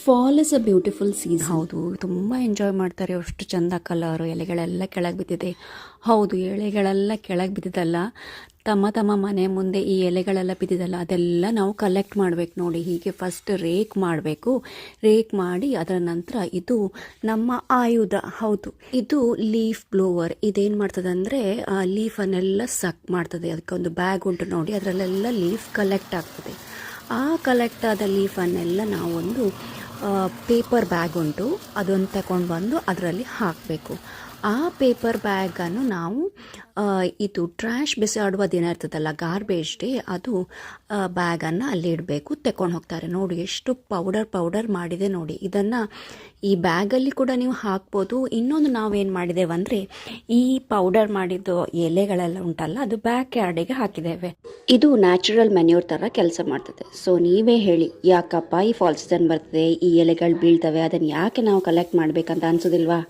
Fall is a beautiful season. ಹೌದು, ತುಂಬ enjoy ಮಾಡ್ತಾರೆ. ಅಷ್ಟು ಚಂದ ಕಲರು, ಎಲೆಗಳೆಲ್ಲ ಕೆಳಗೆ ಬಿದ್ದಿದೆ. ಹೌದು, ಎಲೆಗಳೆಲ್ಲ ಕೆಳಗೆ ಬಿದ್ದಿದ್ದಲ್ಲ, ತಮ್ಮ ಮನೆ ಮುಂದೆ ಈ ಎಲೆಗಳೆಲ್ಲ ಬಿದ್ದಿದ್ದಲ್ಲ, ಅದೆಲ್ಲ ನಾವು ಕಲೆಕ್ಟ್ ಮಾಡಬೇಕು. ನೋಡಿ, ಹೀಗೆ ಫಸ್ಟ್ ರೇಕ್ ಮಾಡಬೇಕು. ರೇಕ್ ಮಾಡಿ ಅದರ ನಂತರ ಇದು ನಮ್ಮ ಆಯುಧ. ಹೌದು, ಇದು ಲೀಫ್ ಬ್ಲೋವರ್. ಇದೇನು ಮಾಡ್ತದೆ ಅಂದರೆ ಲೀಫನ್ನೆಲ್ಲ ಸಕ್ ಮಾಡ್ತದೆ. ಅದಕ್ಕೆ ಒಂದು ಬ್ಯಾಗ್ ಉಂಟು ನೋಡಿ, ಅದರಲ್ಲೆಲ್ಲ ಲೀಫ್ ಕಲೆಕ್ಟ್ ಆಗ್ತದೆ. ಆ ಕಲೆಕ್ಟ್ ಆದ ಲೀಫನ್ನೆಲ್ಲ ನಾವೊಂದು ಪೇಪರ್ ಬ್ಯಾಗ್ ಉಂಟು, ಅದನ್ನು ತಗೊಂಡು ಬಂದು ಅದರಲ್ಲಿ ಹಾಕಬೇಕು. ಆ ಪೇಪರ್ ಬ್ಯಾಗನ್ನು ನಾವು ಇದು ಟ್ರ್ಯಾಶ್ ಬಿಸಾಡುವ ದಿನ ಇರ್ತದಲ್ಲ, ಗಾರ್ಬೇಜ್ ಡೇ, ಅದು ಬ್ಯಾಗನ್ನು ಅಲ್ಲಿ ಇಡಬೇಕು. ತಗೊಂಡು ಹೋಗ್ತಾರೆ. ನೋಡಿ ಎಷ್ಟು ಪೌಡರ್ ಮಾಡಿದೆ ನೋಡಿ. ಇದನ್ನು ಈ ಬ್ಯಾಗಲ್ಲಿ ಕೂಡ ನೀವು ಹಾಕ್ಬೋದು. ಇನ್ನೊಂದು ನಾವೇನು ಮಾಡಿದ್ದೇವೆ ಅಂದರೆ, ಈ ಪೌಡರ್ ಮಾಡಿದ್ದು ಎಲೆಗಳೆಲ್ಲ ಉಂಟಲ್ಲ, ಅದು ಬ್ಯಾಕ್ ಯಾರ್ಡಿಗೆ ಹಾಕಿದ್ದೇವೆ. ಇದು ನ್ಯಾಚುರಲ್ ಮೆನ್ಯೂರ್ ಥರ ಕೆಲಸ ಮಾಡ್ತದೆ. ಸೊ ನೀವೇ ಹೇಳಿ, ಯಾಕಪ್ಪ ಈ ಫಾಲ್ ಸೀಸನ್ ಬರ್ತದೆ, ಈ ಎಲೆಗಳು ಬೀಳ್ತವೆ, ಅದನ್ನು ಯಾಕೆ ನಾವು ಕಲೆಕ್ಟ್ ಮಾಡಬೇಕಂತ ಅನ್ಸೋದಿಲ್ವಾ?